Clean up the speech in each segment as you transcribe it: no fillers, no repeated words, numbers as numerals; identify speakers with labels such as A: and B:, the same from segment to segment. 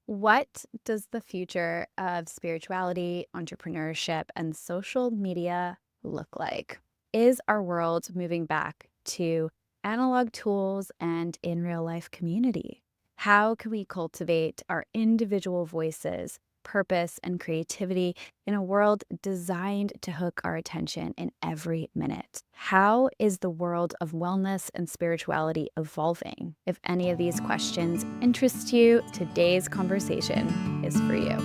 A: What does the future of spirituality, entrepreneurship, and social media look like? Is our world moving back to analog tools and in real life community? How can we cultivate our individual voices, purpose, and creativity in a world designed to hook our attention in every minute? How is the world of wellness and spirituality evolving? If any of these questions interest you, today's conversation is for you.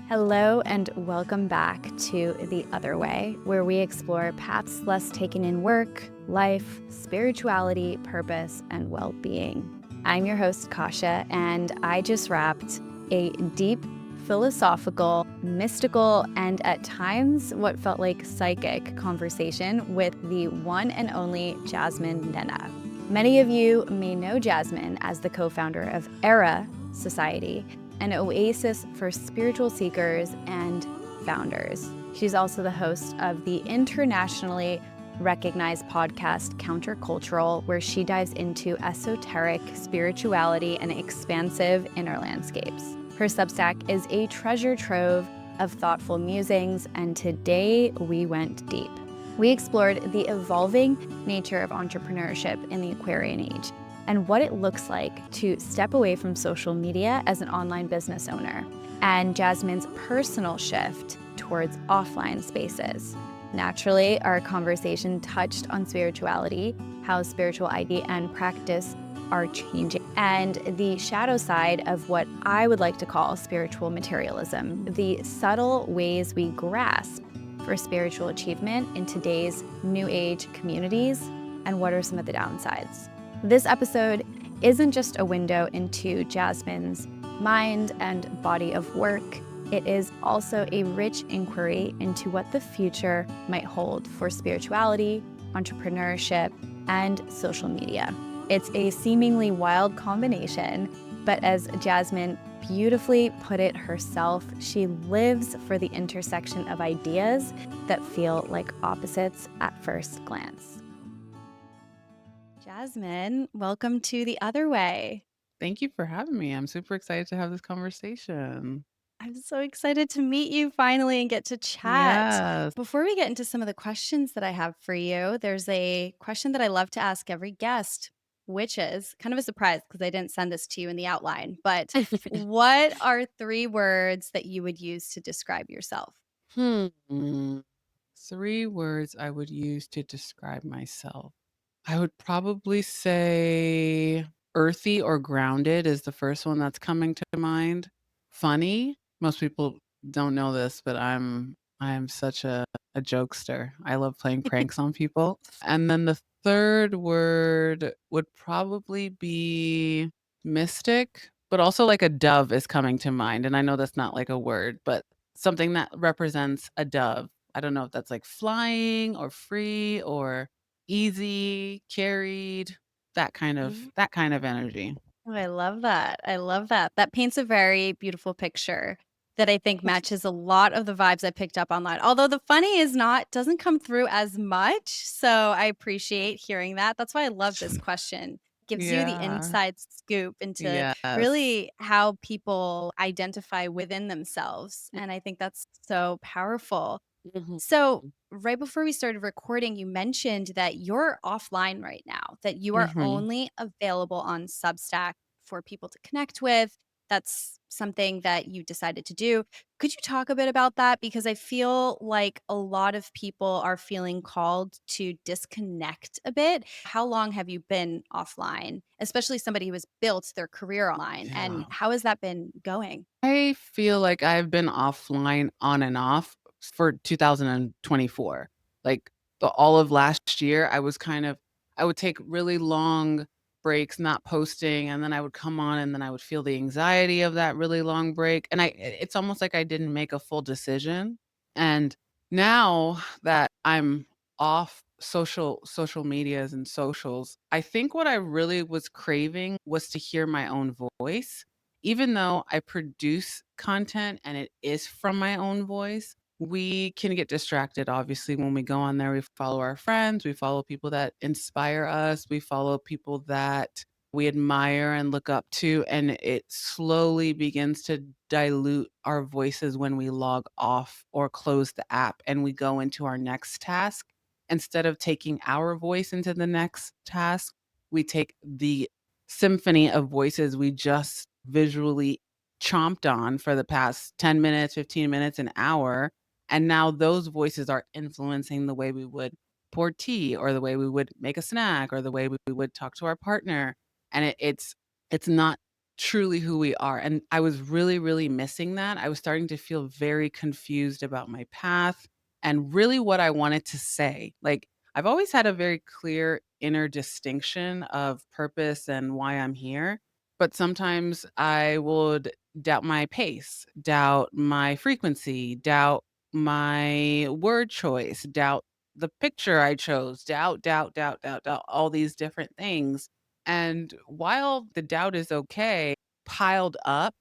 A: Hello, and welcome back to The Other Way, where we explore paths less taken in work, life, spirituality, purpose, and well being. I'm your host, Kasha, and I just wrapped a deep, philosophical, mystical, and at times what felt like psychic conversation with the one and only Jasmine Nnenna. Many of you may know Jasmine as the co-founder of Erah Society, an oasis for spiritual seekers and founders. She's also the host of the internationally recognized podcast Countercultural, where she dives into esoteric spirituality and expansive inner landscapes. Her Substack is a treasure trove of thoughtful musings, and today we went deep. We explored the evolving nature of entrepreneurship in the Aquarian age and what it looks like to step away from social media as an online business owner, and Jasmine's personal shift towards offline spaces. Naturally, our conversation touched on spirituality, how spiritual idea and practice are changing, and the shadow side of what I would like to call spiritual materialism, the subtle ways we grasp for spiritual achievement in today's new age communities, and what are some of the downsides. This episode isn't just a window into Jasmine's mind and body of work. It is also a rich inquiry into what the future might hold for spirituality, entrepreneurship, and social media. It's a seemingly wild combination, but as Jasmine beautifully put it herself, she lives for the intersection of ideas that feel like opposites at first glance. Jasmine, welcome to The Other Way.
B: Thank you for having me. I'm super excited to have this conversation.
A: I'm so excited to meet you finally and get to chat.
B: Yes.
A: Before we get into some of the questions that I have for you, there's a question that I love to ask every guest, which is kind of a surprise because I didn't send this to you in the outline. But what are 3 words that you would use to describe yourself?
B: Hmm. 3 words I would use to describe myself. I would probably say earthy or grounded is the first one that's coming to mind. Funny. Most people don't know this, but I'm such a jokester. I love playing pranks on people. And then the third word would probably be mystic, but also like a dove is coming to mind. And I know that's not like a word, but something that represents a dove. I don't know if that's like flying or free or easy, carried, that kind of energy.
A: Oh, I love that. I love that. That paints a very beautiful picture that I think matches a lot of the vibes I picked up online. Although the funny is not doesn't come through as much, so I appreciate hearing that. That's why I love this question. Gives you the
B: Yeah.
A: inside scoop into
B: Yes.
A: really how people identify within themselves, and I think that's so powerful.
B: Mhm.
A: So, right before we started recording, you mentioned that you're offline right now, that you are
B: Mhm.
A: only available on Substack for people to connect with. That's something that you decided to do. Could you talk a bit about that? Because I feel like a lot of people are feeling called to disconnect a bit. How long have you been offline, especially somebody who has built their career online? And
B: Yeah.
A: how has that been going?
B: I feel like I've been offline on and off for 2024. Like, all of last year, I would take really long breaks not posting, and then I would come on, and then I would feel the anxiety of that really long break, and it's almost like I didn't make a full decision, and now that I'm off social medias and socials, I think what I really was craving was to hear my own voice. Even though I produce content and it is from my own voice, we can get distracted, obviously, when we go on there. We follow our friends, we follow people that inspire us, we follow people that we admire and look up to, and it slowly begins to dilute our voices when we log off or close the app and we go into our next task. Instead of taking our voice into the next task, we take the symphony of voices we just visually chomped on for the past 10 minutes, 15 minutes, an hour, and now those voices are influencing the way we would pour tea or the way we would make a snack or the way we would talk to our partner. And it's not truly who we are. And I was really, really missing that. I was starting to feel very confused about my path and really what I wanted to say. Like I've always had a very clear inner distinction of purpose and why I'm here. But sometimes I would doubt my pace, doubt my frequency, doubt my word choice, doubt the picture I chose, doubt, all these different things. And while the doubt is okay, piled up,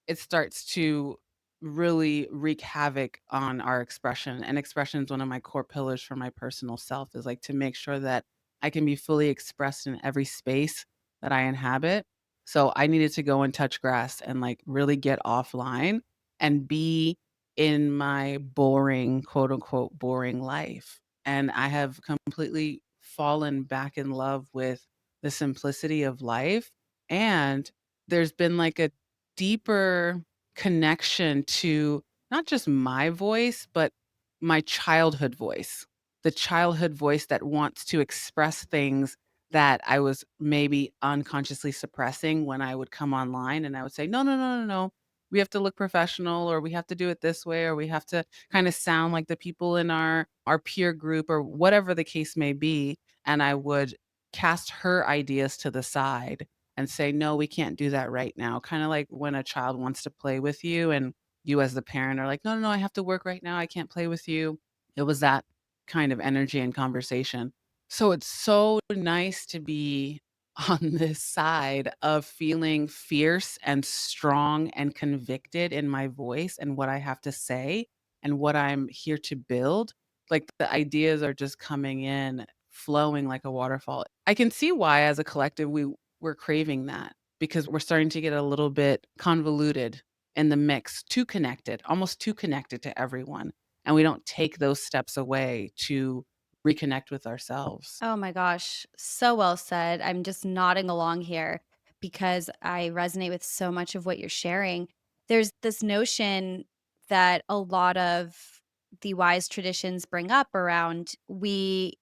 B: it starts to really wreak havoc on our expression. And expression is one of my core pillars for my personal self, is like to make sure that I can be fully expressed in every space that I inhabit. So I needed to go and touch grass and like really get offline and be in my boring, quote unquote, boring life. And I have completely fallen back in love with the simplicity of life. And there's been like a deeper connection to not just my voice, but my childhood voice, the childhood voice that wants to express things that I was maybe unconsciously suppressing when I would come online and I would say, no, no, no, no, no. We have to look professional, or we have to do it this way, or we have to kind of sound like the people in our peer group, or whatever the case may be. And I would cast her ideas to the side and say, no, we can't do that right now. Kind of like when a child wants to play with you and you as the parent are like, no, no, no, I have to work right now. I can't play with you. It was that kind of energy and conversation. So it's so nice to be on this side of feeling fierce and strong and convicted in my voice and what I have to say and what I'm here to build. Like the ideas are just coming in, flowing like a waterfall. I can see why, as a collective, we're craving that because we're starting to get a little bit convoluted in the mix, too connected, almost too connected to everyone. And we don't take those steps away to reconnect with ourselves.
A: Oh my gosh, so well said. I'm just nodding along here because I resonate with so much of what you're sharing. There's this notion that a lot of the wise traditions bring up around we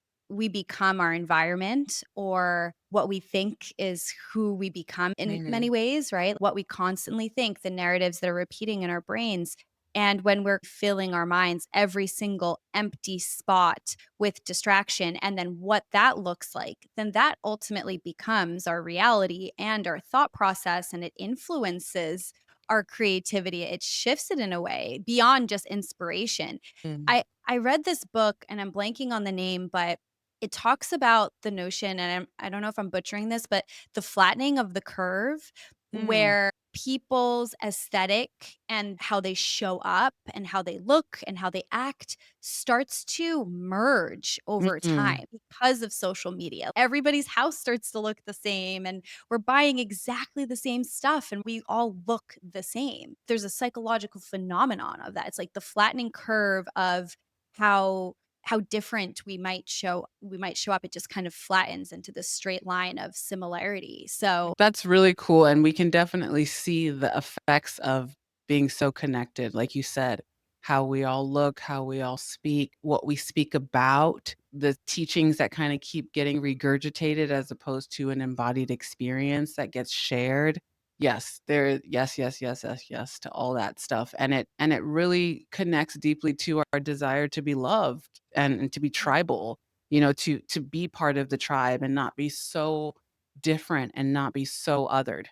A: become our environment, or what we think is who we become in many
B: Mhm.
A: ways, right? What we constantly think, the narratives that are repeating in our brains. And when we're filling our minds, every single empty spot with distraction, and then what that looks like, then that ultimately becomes our reality and our thought process, and it influences our creativity. It shifts it in a way beyond just inspiration.
B: Mm.
A: I read this book and I'm blanking on the name, but it talks about the notion, and I don't know if I'm butchering this, but the flattening of the curve,
B: Mm.
A: where people's aesthetic and how they show up and how they look and how they act starts to merge over
B: Mm.
A: time because of social media. Everybody's house starts to look the same, and we're buying exactly the same stuff, and we all look the same. There's a psychological phenomenon of that. It's like the flattening curve of how different we might show up. It just kind of flattens into this straight line of similarity. So
B: That's really cool, and we can definitely see the effects of being so connected, like you said, how we all look, how we all speak, what we speak about, the teachings that kinda keep getting regurgitated as opposed to an embodied experience that gets shared. Yes, yes, yes, yes, yes, yes to all that stuff, and it really connects deeply to our desire to be loved and to be tribal, to be part of the tribe and not be so different and not be so othered.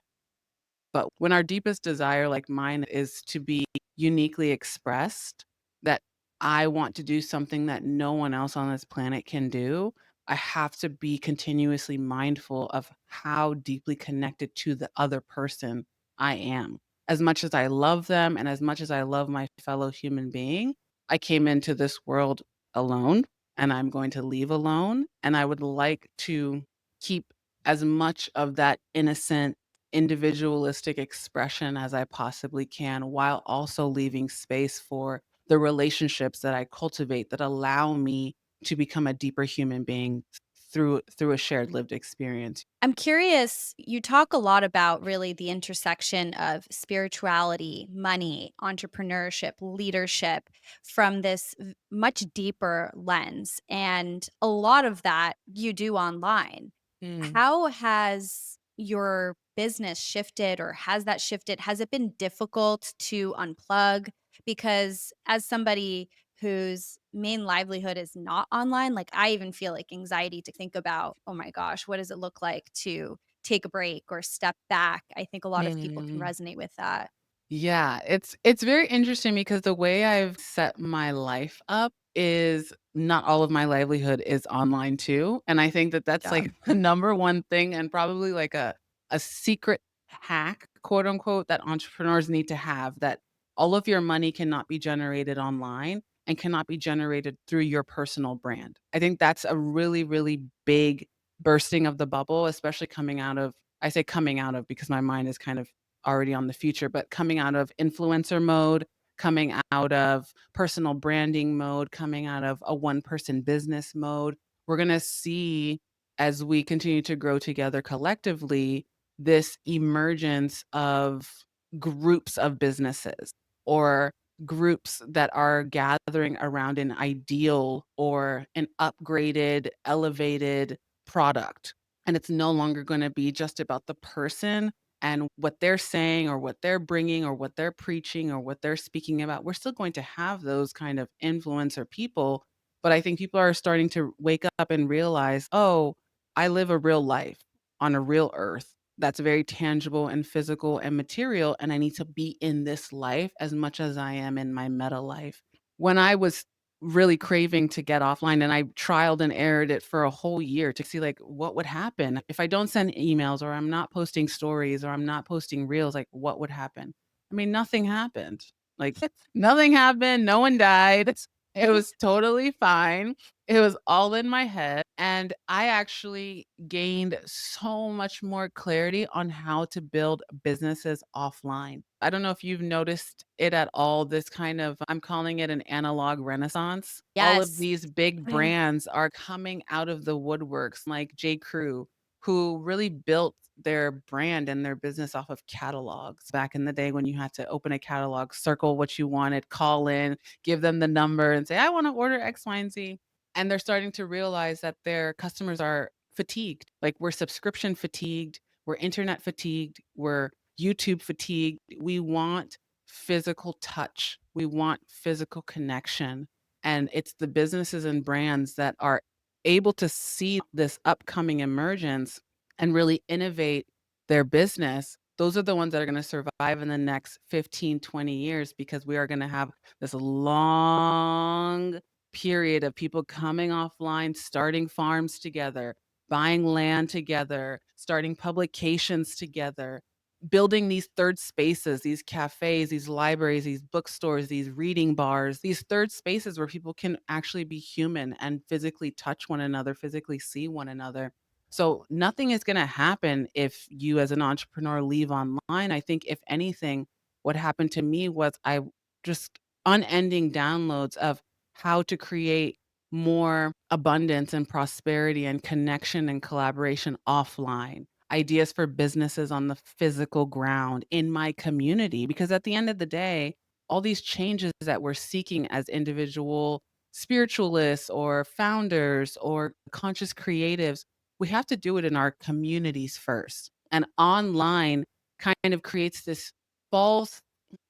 B: But when our deepest desire, like mine, is to be uniquely expressed, that I want to do something that no one else on this planet can do, I have to be continuously mindful of how deeply connected to the other person I am. As much as I love them and as much as I love my fellow human being, I came into this world alone and I'm going to leave alone. And I would like to keep as much of that innocent, individualistic expression as I possibly can, while also leaving space for the relationships that I cultivate that allow me to become a deeper human being through a shared lived experience.
A: I'm curious, you talk a lot about really the intersection of spirituality, money, entrepreneurship, leadership from this much deeper lens. And a lot of that you do online.
B: Mm.
A: How has your business shifted, or has that shifted? Has it been difficult to unplug? Because as somebody whose main livelihood is not online, like, I even feel like anxiety to think about, "Oh my gosh, what does it look like to take a break or step back?" I think a lot of people can
B: Mm.
A: resonate with that.
B: Yeah, it's very interesting because the way I've set my life up is not all of my livelihood is online too, and I think that
A: Good
B: that's,
A: job.
B: like, the number one thing and probably, like, a secret hack, quote, unquote, that entrepreneurs need to have, that all of your money cannot be generated online and cannot be generated through your personal brand. I think that's a really, really big bursting of the bubble, especially coming out of, I say coming out of because my mind is kind of already on the future, but coming out of influencer mode, coming out of personal branding mode, coming out of a one person business mode, we're going to see as we continue to grow together collectively this emergence of groups of businesses or groups that are gathering around an ideal or an upgraded, elevated product. And it's no longer going to be just about the person and what they're saying or what they're bringing or what they're preaching or what they're speaking about. We're still going to have those kind of influencer people, but I think people are starting to wake up and realize, "Oh, I live a real life on a real earth that's very tangible and physical and material, and I need to be in this life as much as I am in my meta life." When I was really craving to get offline, and I trialed and errored it for a whole year to see, like, what would happen if I don't send emails or I'm not posting stories or I'm not posting reels, like, what would happen? I mean, nothing happened. Like, nothing happened, no one died. It was totally fine. It was all in my head, and I actually gained so much more clarity on how to build businesses offline. I don't know if you've noticed it at all, this kind of, I'm calling it an analog renaissance. All of
A: Yes.
B: these big
A: I
B: brands are coming out of the woodworks, like J. Crew, who really built their brand and their business off of catalogs back in the day when you had to open a catalog, circle what you wanted, call in, give them the number, and say, "I want to order X, Y, and Z." And they're starting to realize that their customers are fatigued. Like, we're subscription fatigued, we're internet fatigued, we're YouTube fatigued. We want physical touch. We want physical connection. And it's the businesses and brands that are able to see this upcoming emergence and really innovate their business. Those are the ones that are going to survive in the next 15, 20 years because we are going to have this long period of people coming offline, starting farms together, buying land together, starting publications together, building these third spaces, these cafes, these libraries, these bookstores, these reading bars, these third spaces where people can actually be human and physically touch one another, physically see one another. So nothing is going to happen if you as an entrepreneur leave online. I think if anything, what happened to me was I just unending downloads of how to create more abundance and prosperity and connection and collaboration offline. Ideas for businesses on the physical ground in my community. Because at the end of the day, all these changes that we're seeking as individual spiritualists or founders or conscious creatives, we have to do it in our communities first. And online kind of creates this false,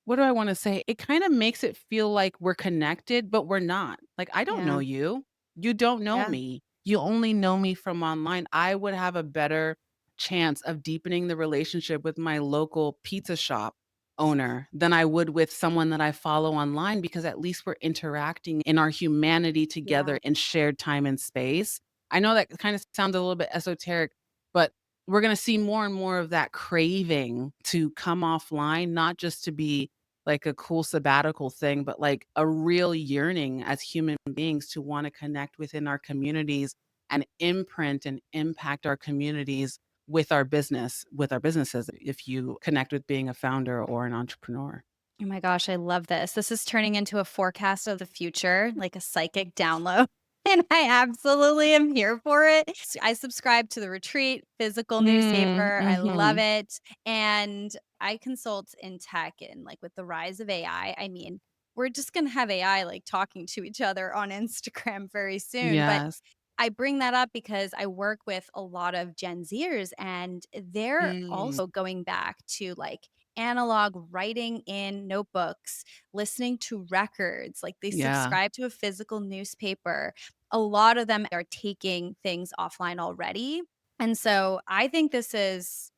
B: what do I wanna say? It kinda makes it feel like we're connected, but we're not. Like, I don't know
A: Yeah.
B: you. You don't know
A: Yeah.
B: me. You only know me from online. I would have a better chance of deepening the relationship with my local pizza shop owner than I would with someone that I follow online because at least we're interacting in our humanity
A: Yeah.
B: together in shared time and space. I know that kinda sounds a little bit esoteric, but we're gonna see more and more of that craving to come offline, not just to be like a cool sabbatical thing, but like a real yearning as human beings to want to connect within our communities and imprint and impact our communities with our businesses, if you connect with being a founder or an entrepreneur.
A: Oh my gosh, I love this. This is turning into a forecast of the future, like a psychic download. And I absolutely am here for it. I subscribe to the Retreat physical newspaper. I love
B: Mhm.
A: it. And I consult in tech and like with the rise of AI. I mean, we're just going to have AI like talking to each other on Instagram very soon. But
B: Yes.
A: I bring that up because I work with a lot of Gen Zers and they're
B: Mm.
A: also going back to like analog writing in notebooks, listening to records, like they
B: Yeah.
A: subscribe to a physical newspaper. A lot of them are taking things offline already. And so I think this is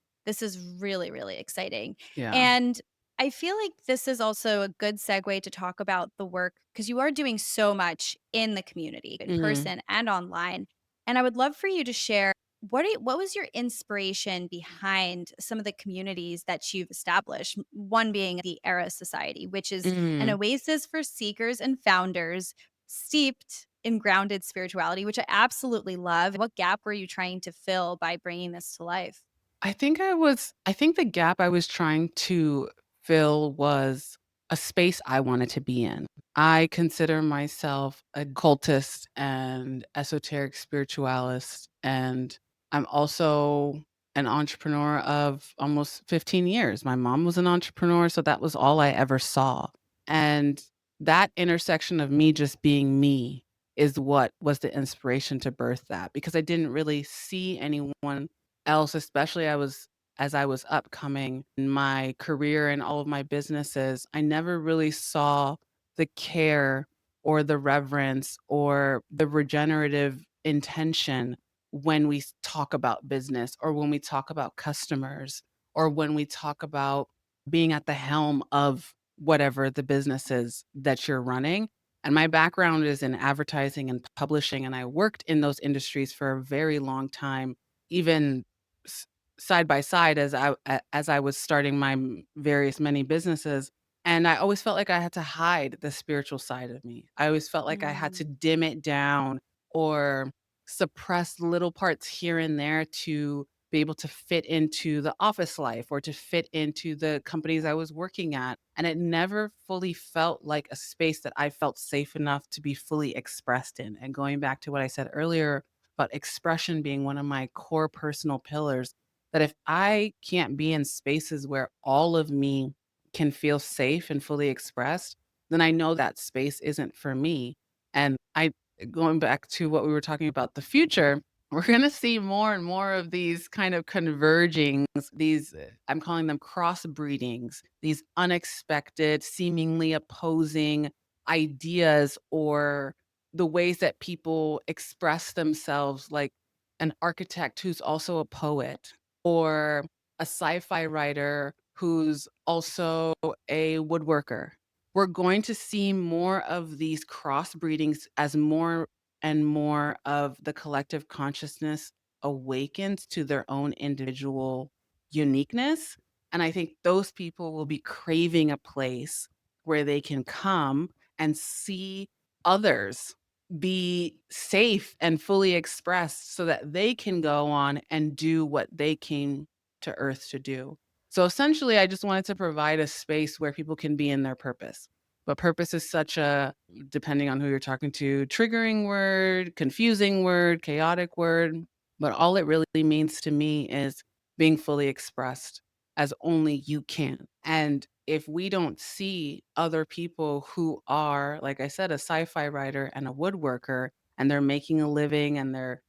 A: really really exciting.
B: Yeah.
A: And I feel like this is also a good segue to talk about the work because you are doing so much in the community, in
B: Mhm.
A: person and online. And I would love for you to share what was your inspiration behind some of the communities that you've established? One being the Erah Society, which is an
B: Mhm.
A: oasis for seekers and founders steeped in grounded spirituality, which I absolutely love. What gap were you trying to fill by bringing this to life?
B: I think the gap I was trying to fill was a space I wanted to be in. I consider myself a cultist and esoteric spiritualist, and I'm also an entrepreneur of almost 15 years. My mom was an entrepreneur, so that was all I ever saw. And that intersection of me just being me is what was the inspiration to birth that, because I didn't really see anyone else, especially as I was upcoming in my career and all of my businesses. I never really saw the care or the reverence or the regenerative intention when we talk about business, or when we talk about customers, or when we talk about being at the helm of whatever the business is that you're running. And my background is in advertising and publishing, and I worked in those industries for a very long time, even s side by side as I was starting my various many businesses, and I always felt like I had to hide the spiritual side of me. I always felt like I had to
A: Mm,
B: dim it down or suppress little parts here and there to be able to fit into the office life or to fit into the companies I was working at, and it never fully felt like a space that I felt safe enough to be fully expressed in. And going back to what I said earlier about expression being one of my core personal pillars, that if I can't be in spaces where all of me can feel safe and fully expressed, then I know that space isn't for me. And I going back to what we were talking about the future, we're going to see more and more of these kind of convergings, these I'm calling them crossbreedings, these unexpected, seemingly opposing ideas, or the ways that people express themselves, like an architect who's also a poet, or a sci-fi writer who's also a woodworker. We're going to see more of these crossbreedings as more and more of the collective consciousness awakens to their own individual uniqueness. And I think those people will be craving a place where they can come and see others be safe and fully expressed so that they can go on and do what they came to earth to do. So essentially, I just wanted to provide a space where people can be in their purpose. But purpose is such a, depending on who you're talking to, triggering word, confusing word, chaotic word. But all it really means to me is being fully expressed as only you can. And if we don't see other people who are, like I said, a sci-fi writer and a woodworker, and they're making a living, and they're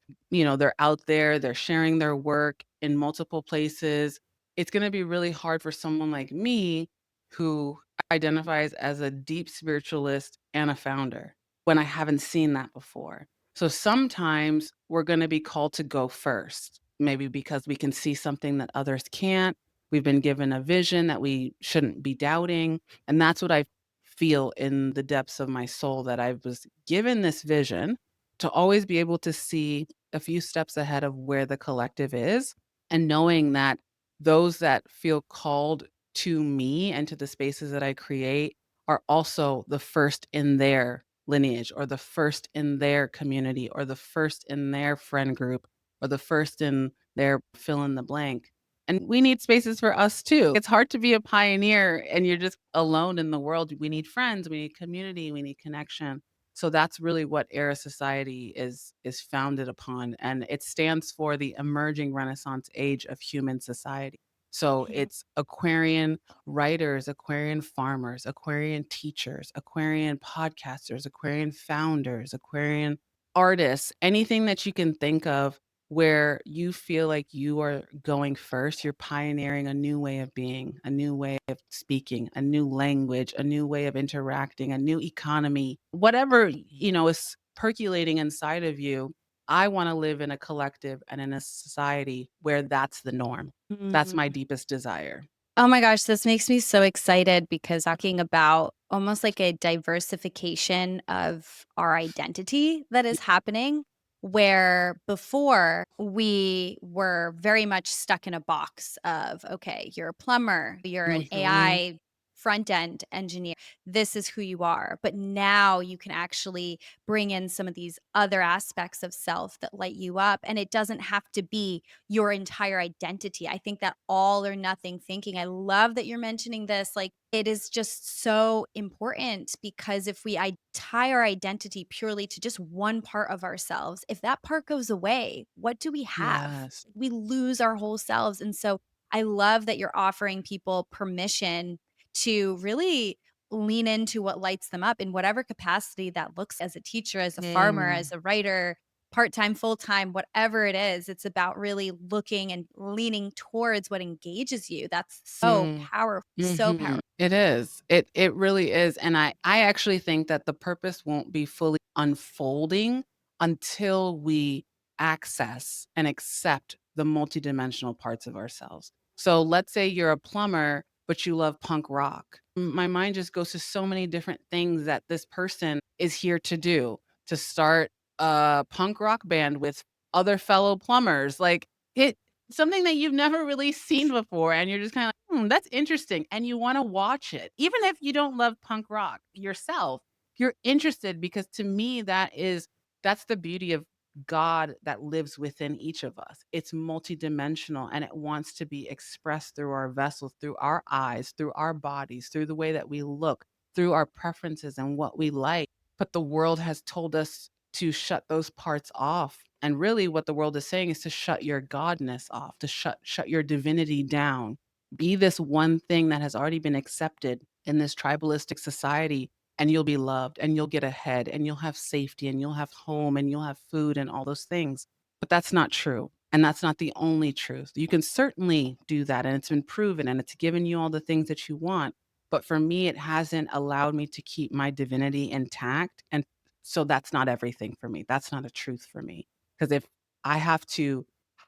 B: out there, they're sharing their work in multiple places, it's going to be really hard for someone like me who identifies as a deep spiritualist and a founder when I haven't seen that before. So sometimes we're going to be called to go first, maybe because we can see something that others can't. We've been given a vision that we shouldn't be doubting. And that's what I feel in the depths of my soul, that I was given this vision to always be able to see a few steps ahead of where the collective is, and knowing that those that feel called to me and to the spaces that I create are also the first in their lineage or the first in their community or the first in their friend group or the first in their fill in the blank. And we need spaces for us too. It's hard to be a pioneer and you're just alone in the world. We need friends, we need community, we need connection. So that's really what Era Society is founded upon, and it stands for the emerging Renaissance age of human society. So
A: Yeah.
B: it's Aquarian writers, Aquarian farmers, Aquarian teachers, Aquarian podcasters, Aquarian founders, Aquarian artists, anything that you can think of where you feel like you are going first, you're pioneering a new way of being, a new way of speaking, a new language, a new way of interacting, a new economy, whatever, is percolating inside of you. I want to live in a collective and in a society where that's the norm. That's my
A: Mhm.
B: deepest desire.
A: Oh my gosh, this makes me so excited because talking about almost like a diversification of our identity that is happening, where before we were very much stuck in a box of, okay, you're a plumber, you're an
B: Mhm.
A: AI front end engineer, this is who you are. But now you can actually bring in some of these other aspects of self that light you up. And it doesn't have to be your entire identity. I think that all or nothing thinking, I love that you're mentioning this. Like, it is just so important because if we tie our identity purely to just one part of ourselves, if that part goes away, what do we have?
B: Yes.
A: We lose our whole selves. And so I love that you're offering people permission to really lean into what lights them up in whatever capacity that looks as a teacher, as a farmer,
B: Mm.
A: as a writer, part-time, full-time, whatever it is, it's about really looking and leaning towards what engages you. That's so
B: Mm.
A: powerful, so
B: Mhm.
A: powerful.
B: It is. It really is, and I actually think that the purpose won't be fully unfolding until we access and accept the multidimensional parts of ourselves. So let's say you're a plumber, but you love punk rock. My mind just goes to so many different things that this person is here to do, to start a punk rock band with other fellow plumbers. Like, it something that you've never really seen before, and you're just kinda like, that's interesting," and you wanna watch it. Even if you don't love punk rock yourself, you're interested because to me, that's the beauty of God that lives within each of us. It's multidimensional, and it wants to be expressed through our vessels, through our eyes, through our bodies, through the way that we look, through our preferences and what we like. But the world has told us to shut those parts off. And really what the world is saying is to shut your godness off, to shut your divinity down. Be this one thing that has already been accepted in this tribalistic society, and you'll be loved and you'll get ahead and you'll have safety and you'll have home and you'll have food and all those things. But that's not true. And that's not the only truth. You can certainly do that, and it's been proven, and it's given you all the things that you want. But for me, it hasn't allowed me to keep my divinity intact. And so that's not everything for me. That's not a truth for me. Because if I have to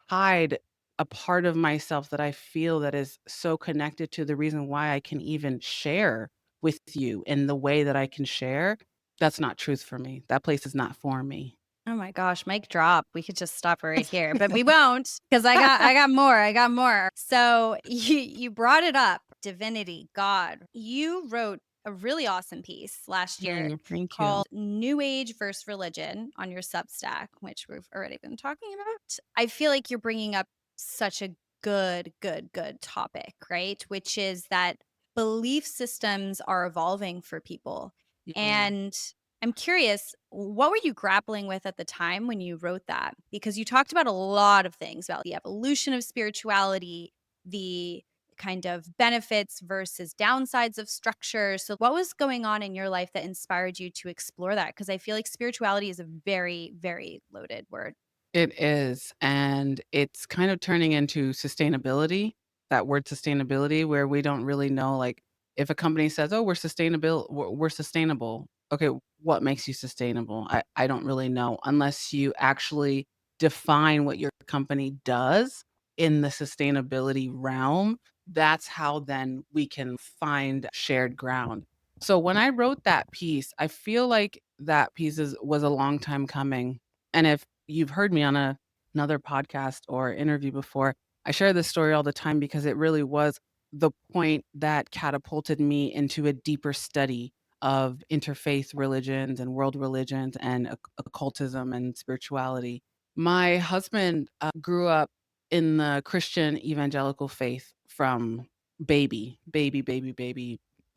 B: hide a part of myself that I feel that is so connected to the reason why I can even share with you in the way that I can share, that's not truth for me. That place is not for me.
A: Oh my gosh, mic drop. We could just stop right here, but we won't because I got more. I got more. So you brought it up, divinity, God. You wrote a really awesome piece last year
B: Thank you.
A: called New Age versus Religion on your Substack, which we've already been talking about. I feel like you're bringing up such a good topic, right? Which is that belief systems are evolving for people.
B: Mm.
A: And I'm curious, what were you grappling with at the time when you wrote that? Because you talked about a lot of things about the evolution of spirituality, the kind of benefits versus downsides of structure. So, what was going on in your life that inspired you to explore that? Because I feel like spirituality is a very loaded word.
B: It is, and it's kind of turning into sustainability, that word sustainability, where we don't really know, like, if a company says, "Oh, we're sustainable." Okay, what makes you sustainable? I don't really know unless you actually define what your company does in the sustainability realm. That's how then we can find shared ground. So when I wrote that piece, I feel like that piece was a long time coming, and if you've heard me on another podcast or interview before, I share this story all the time because it really was the point that catapulted me into a deeper study of interfaith religions and world religions and occultism and spirituality. My husband grew up in the Christian evangelical faith from baby.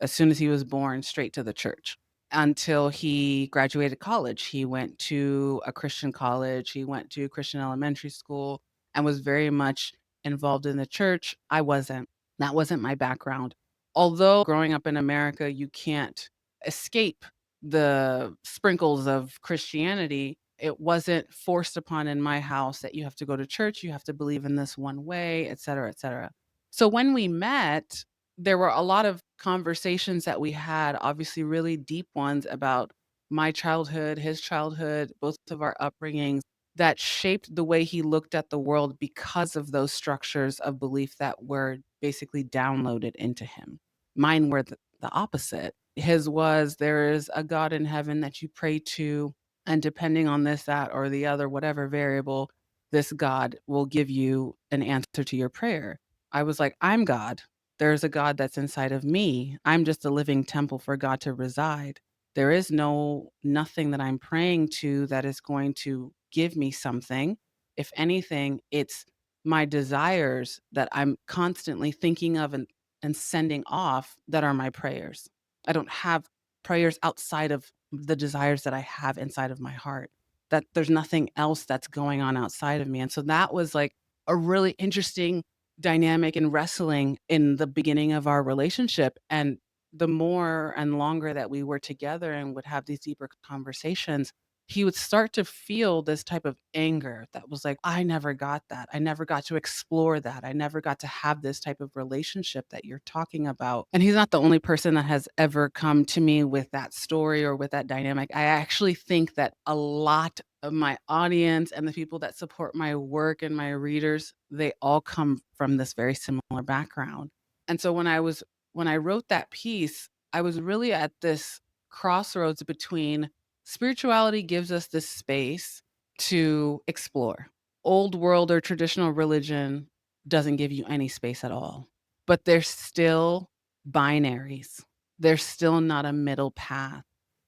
B: As soon as he was born, straight to the church until he graduated college. He went to a Christian college, he went to Christian elementary school, and was very much involved in the church. I wasn't. That wasn't my background. Although growing up in America, you can't escape the sprinkles of Christianity, it wasn't forced upon in my house that you have to go to church, you have to believe in this one way, et cetera, et cetera. So when we met, there were a lot of conversations that we had, obviously really deep ones about my childhood, his childhood, both of our upbringings that shaped the way he looked at the world because of those structures of belief that were basically downloaded into him. Mine were the opposite. His was, there is a God in heaven that you pray to, and depending on this, that, or the other, whatever variable, this God will give you an answer to your prayer. I was like, I'm God. There's a God that's inside of me. I'm just a living temple for God to reside. There is nothing that I'm praying to that is going to give me something. If anything, it's my desires that I'm constantly thinking of and sending off that are my prayers. I don't have prayers outside of the desires that I have inside of my heart. That there's nothing else that's going on outside of me. And so that was like a really interesting dynamic and wrestling in the beginning of our relationship. And the more and longer that we were together and would have these deeper conversations, he would start to feel this type of anger that was like, I never got that. I never got to explore that. I never got to have this type of relationship that you're talking about. And he's not the only person that has ever come to me with that story or with that dynamic. I actually think that a lot of my audience and the people that support my work and my readers, they all come from this very similar background. And so when I wrote that piece, I was really at this crossroads between spirituality gives us this space to explore. Old world or traditional religion doesn't give you any space at all. But there's still binaries. There's still not a middle path.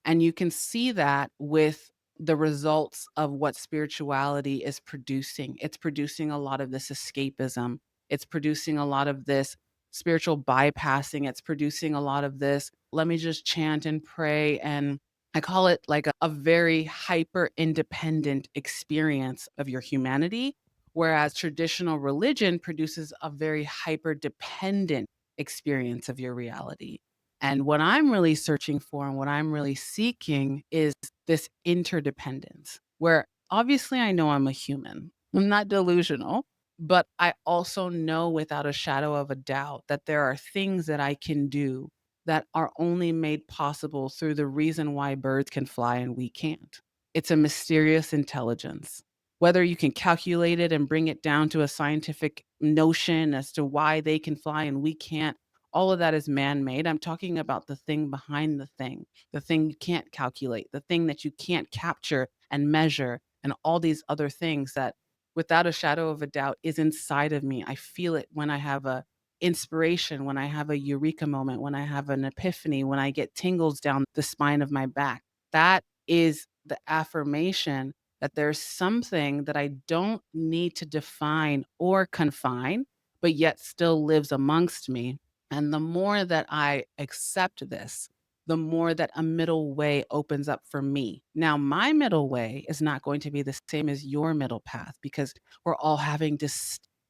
B: And you can see that with the results of what spirituality is producing. It's producing a lot of this escapism. It's producing a lot of this spiritual bypassing. It's producing a lot of this, let me just chant and pray. And I call it like a very hyper independent experience of your humanity, whereas traditional religion produces a very hyper dependent experience of your reality. And what I'm really searching for and what I'm really seeking is this interdependence, where obviously I know I'm a human. I'm not delusional, but I also know without a shadow of a doubt that there are things that I can do that are only made possible through the reason why birds can fly and we can't. It's a mysterious intelligence. Whether you can calculate it and bring it down to a scientific notion as to why they can fly and we can't, all of that is man made. I'm talking about the thing behind the thing you can't calculate, the thing that you can't capture and measure, and all these other things that, without a shadow of a doubt, is inside of me. I feel it when I have a inspiration, when I have a eureka moment, when I have an epiphany, when I get tingles down the spine of my back. That is the affirmation that there's something that I don't need to define or confine, but yet still lives amongst me. And the more that I accept this, the more that a middle way opens up for me. Now, my middle way is not going to be the same as your middle path because we're all having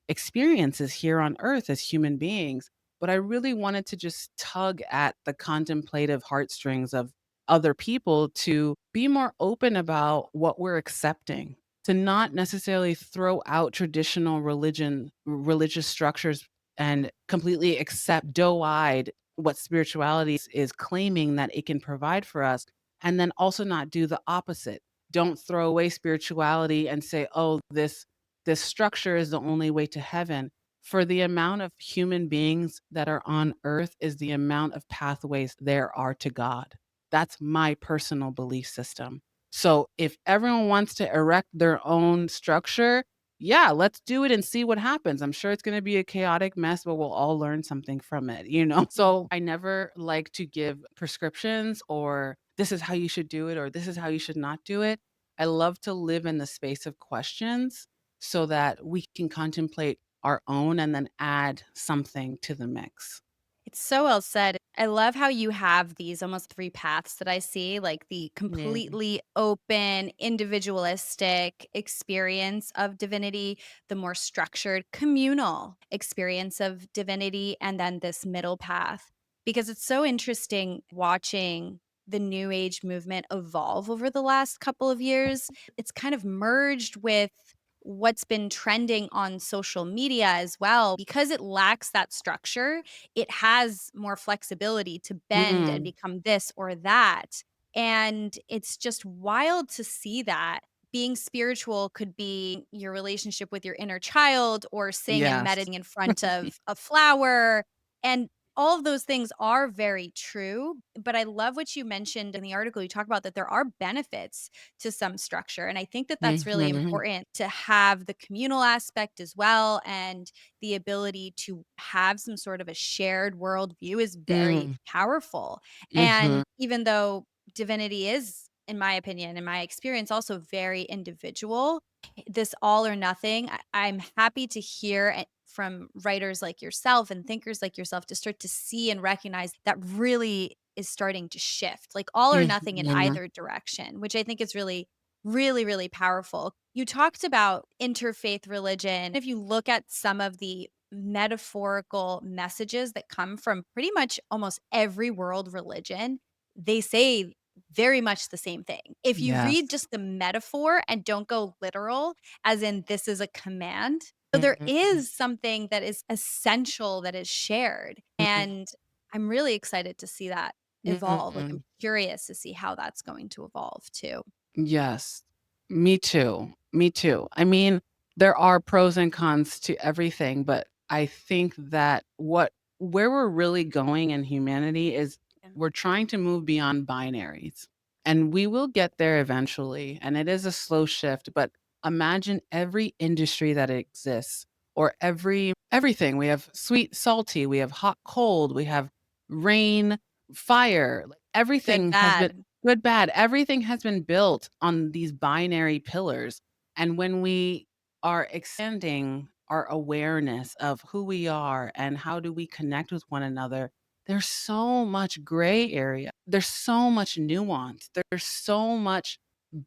B: experiences here on earth as human beings. But I really wanted to just tug at the contemplative heartstrings of other people to be more open about what we're accepting, to not necessarily throw out traditional religious structures and completely accept doe-eyed what spirituality is claiming that it can provide for us, and then also not do the opposite. Don't throw away spirituality and say, oh, this structure is the only way to heaven. For the amount of human beings that are on earth is the amount of pathways there are to God. That's my personal belief system. So if everyone wants to erect their own structure, yeah, let's do it and see what happens. I'm sure it's gonna be a chaotic mess, but we'll all learn something from it, you know? So I never like to give prescriptions or this is how you should do it or this is how you should not do it. I love to live in the space of questions so that we can contemplate our own and then add something to the mix.
A: It's so well said. I love how you have these almost 3 paths that I see, like the
B: Yeah.
A: completely open, individualistic experience of divinity, the more structured, communal experience of divinity, and then this middle path. Because it's so interesting watching the new age movement evolve over the last couple of years. It's kind of merged with what's been trending on social media as well. Because it lacks that structure, it has more flexibility to bend and
B: Mm.
A: become this or that. And it's just wild to see that. Being spiritual could be your relationship with your inner child or sing and
B: Yes.
A: meditating in front of a flower. And all of those things are very true. But I love what you mentioned in the article. You talk about that there are benefits to some structure. And I think that that's really
B: Mhm.
A: important to have the communal aspect as well. And the ability to have some sort of a shared worldview is very
B: Mm.
A: powerful.
B: Mhm.
A: And even though divinity is, in my opinion, in my experience, also very individual, this all or nothing, I'm happy to hear from writers like yourself and thinkers like yourself to start to see and recognize that really is starting to shift, like all or nothing in
B: Mhm.
A: either direction, which I think is really, really, really powerful. You talked about interfaith religion. If you look at some of the metaphorical messages that come from pretty much almost every world religion, they say very much the same thing. If you read
B: Yes.
A: just the metaphor and don't go literal, as in this is a command, so there
B: Mhm.
A: is something that is essential that is shared. And I'm really excited to see that evolve. Like I'm
B: Mhm.
A: curious to see how that's going to evolve too.
B: Yes. Me too. Me too. I mean, there are pros and cons to everything, but I think that where we're really going in humanity is
A: Yeah.
B: we're trying to move beyond binaries. And we will get there eventually, and it is a slow shift, but imagine every industry that exists or everything. We have sweet, salty, we have hot, cold, we have rain, fire. Like
A: Good,
B: everything has been
A: bad.
B: good, bad, everything has been built on these binary pillars, and when we are expanding our awareness of who we are and how do we connect with one another, there's so much gray area. There's so much nuance. There's so much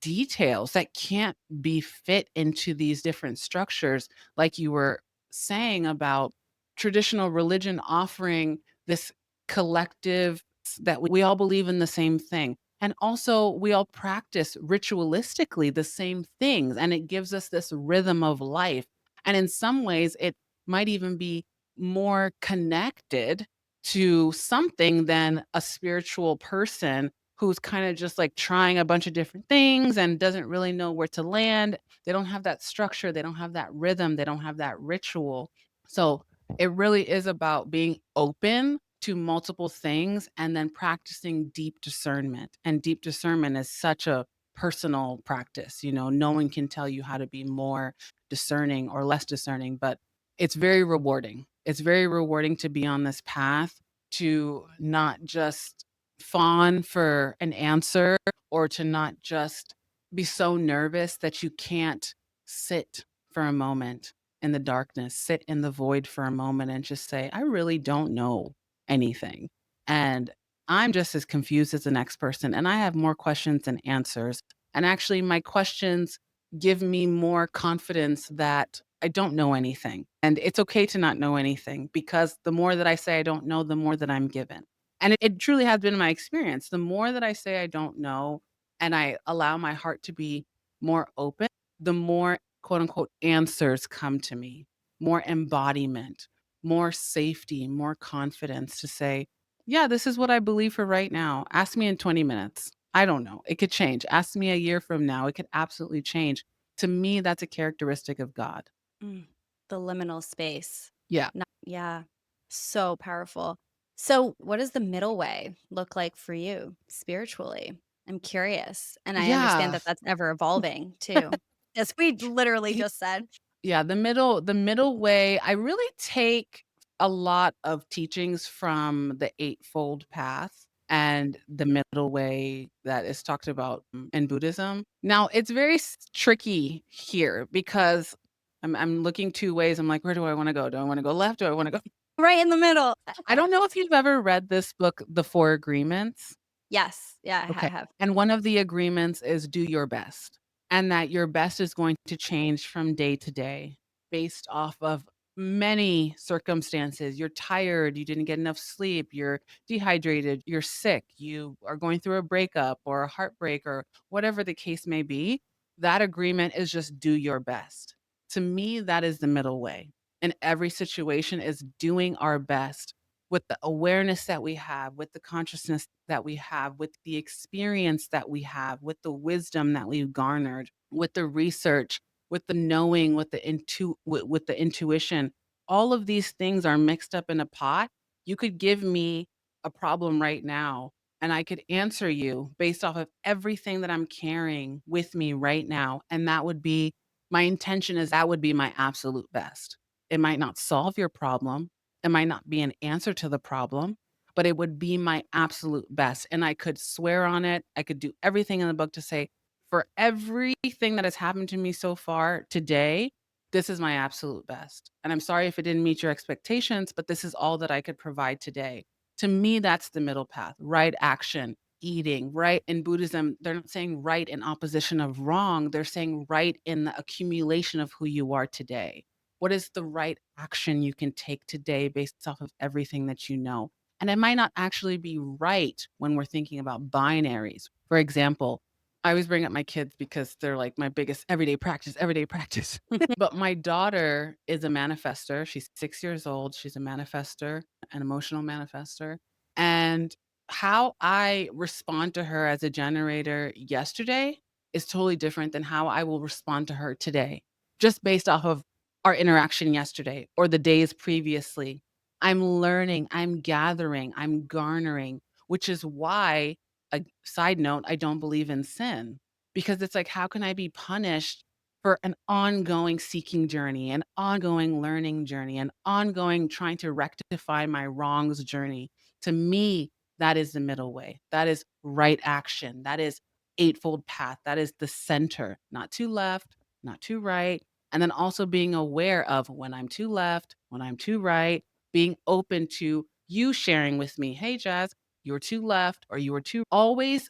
B: details that can't be fit into these different structures, like you were saying about traditional religion offering this collective that we all believe in the same thing. And also, we all practice ritualistically the same things, and it gives us this rhythm of life. And in some ways, it might even be more connected to something than a spiritual person who's kind of just like trying a bunch of different things and doesn't really know where to land. They don't have that structure, they don't have that rhythm, they don't have that ritual. So it really is about being open to multiple things and then practicing deep discernment. And deep discernment is such a personal practice. You know, no one can tell you how to be more discerning or less discerning, but it's very rewarding. It's very rewarding to be on this path, to not just fawn for an answer or to not just be so nervous that you can't sit for a moment in the darkness, sit in the void for a moment and just say, I really don't know anything. And I'm just as confused as the next person. And I have more questions than answers. And actually, my questions give me more confidence that I don't know anything. And it's okay to not know anything because the more that I say I don't know, the more that I'm given. And it truly has been my experience. The more that I say I don't know and I allow my heart to be more open, the more quote unquote answers come to me, more embodiment, more safety, more confidence to say, yeah, this is what I believe for right now. Ask me in 20 minutes. I don't know. It could change. Ask me a year from now. It could absolutely change. To me, that's a characteristic of God.
A: Mm, the liminal space.
B: Yeah.
A: Yeah, so powerful. So, what does the middle way look like for you spiritually? I'm curious. And I understand
B: Yeah.
A: that that's ever evolving too, as we literally
B: Y-
A: just said.
B: Yeah, the middle way, I really take a lot of teachings from the Eightfold Path and the middle way that is talked about in Buddhism. Now, it's very tricky here because I'm looking two ways. I'm like, where do I want to go? Do I want to go left? Do I want to go?
A: Right in the middle.
B: I don't know if you've ever read this book, The Four Agreements.
A: Yes. Yeah, I
B: Okay.
A: have.
B: And one of the agreements is do your best, and that your best is going to change from day to day based off of many circumstances. You're tired, you didn't get enough sleep, you're dehydrated, you're sick, you are going through a breakup or a heartbreak or whatever the case may be. That agreement is just do your best. To me, that is the middle way. In every situation is doing our best with the awareness that we have, with the consciousness that we have, with the experience that we have, with the wisdom that we've garnered, with the research, with the knowing, with the intuition. All of these things are mixed up in a pot. You could give me a problem right now, and I could answer you based off of everything that I'm carrying with me right now. And that would be my intention is that would be my absolute best. It might not solve your problem. It might not be an answer to the problem, but it would be my absolute best. And I could swear on it. I could do everything in the book to say, for everything that has happened to me so far today, this is my absolute best. And I'm sorry if it didn't meet your expectations, but this is all that I could provide today. To me, that's the middle path, right action, eating, right. In Buddhism, they're not saying right in opposition of wrong. They're saying right in the accumulation of who you are today. What is the right action you can take today based off of everything that you know? And it might not actually be right when we're thinking about binaries. For example, I always bring up my kids because they're like my biggest everyday practice, everyday practice. But my daughter is a manifester. She's 6 years old. She's a manifester, an emotional manifester. And how I respond to her as a generator yesterday is totally different than how I will respond to her today, just based off of our interaction yesterday or the days previously. I'm learning, I'm gathering, I'm garnering, which is why, a side note, I don't believe in sin because it's like, how can I be punished for an ongoing seeking journey, an ongoing learning journey, an ongoing trying to rectify my wrongs journey? To me, that is the middle way. That is right action. That is eightfold path. That is the center, not too left, not too right, and then also being aware of when I'm too left, when I'm too right, being open to you sharing with me, "Hey, Jazz, you were too left or you were too" always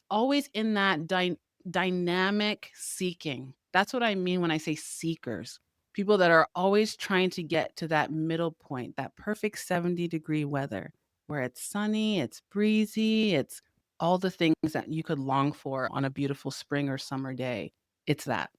B: in that dynamic seeking. That's what I mean when I say seekers. People that are always trying to get to that middle point, that perfect 70-degree weather where it's sunny, it's breezy, it's all the things that you could long for on a beautiful spring or summer day. It's that.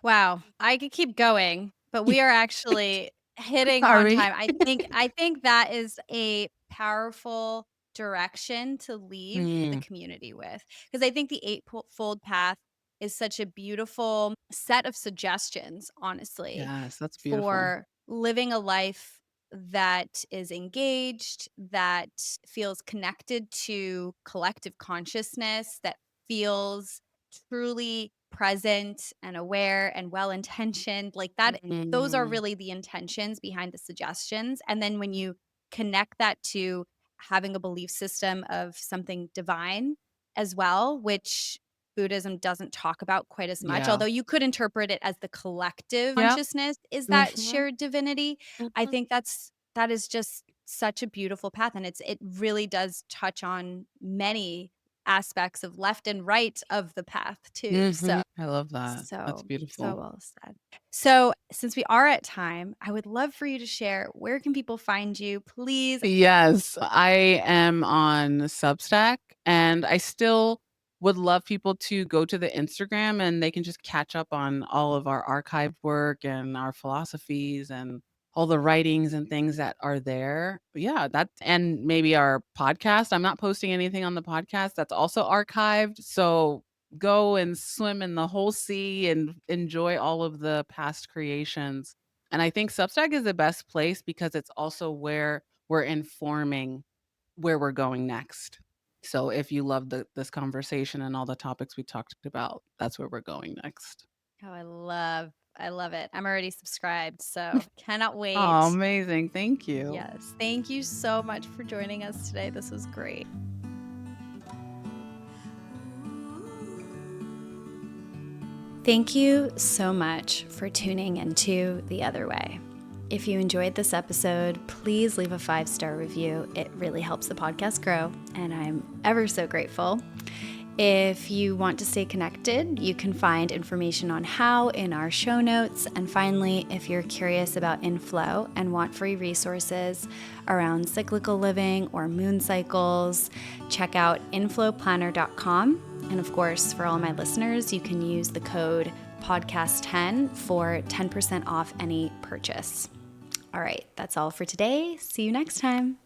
A: Wow, I could keep going, but we are actually hitting on
B: Sorry.
A: time. I think that is a powerful direction to leave the
B: Mm,
A: community with, because I think the eightfold path is such a beautiful set of suggestions, honestly,
B: yes, that's beautiful.
A: for living a life that is engaged, that feels connected to collective consciousness, that feels truly present and aware and well intentioned. Like that, those are
B: Mm,
A: really the intentions behind the suggestions. And then when you connect that to having a belief system of something divine as well, which Buddhism doesn't talk about quite as much,
B: yeah.
A: although you could interpret it as the collective
B: Yep.
A: consciousness is that
B: Mhm,
A: shared divinity. I
B: mhm,
A: think that is just such a beautiful path, and it really does touch on many aspects of left and right of the path too. So
B: mhm. I love that. That's
A: so
B: beautiful.
A: well said. So, since we are at time, I would love for you to share, where can people find you? Please.
B: Yes, I am on Substack, and I still would love people to go to the Instagram, and they can just catch up on all of our archived work and our philosophies and all the writings and things that are there. But yeah, that and maybe our podcast. I'm not posting anything on the podcast that's also archived, so go and swim in the whole sea and enjoy all of the past creations. And I think Substack is the best place because it's also where we're informing where we're going next. So if you love this conversation and all the topics we talked about, that's where we're going next.
A: Oh, I love I love it. I'm already subscribed, so cannot wait.
B: Oh, amazing. Thank you.
A: Yes. Thank you so much for joining us today. This was great. Thank you so much for tuning into The Other Way. If you enjoyed this episode, please leave a 5-star review. It really helps the podcast grow, and I'm ever so grateful. If you want to stay connected, you can find information on how in our show notes. And finally, if you're curious about inflow and want free resources around cyclical living or moon cycles, check out inflowplanner.com. And of course, for all my listeners, you can use the code podcast10 for 10% off any purchase. All right, that's all for today. See you next time.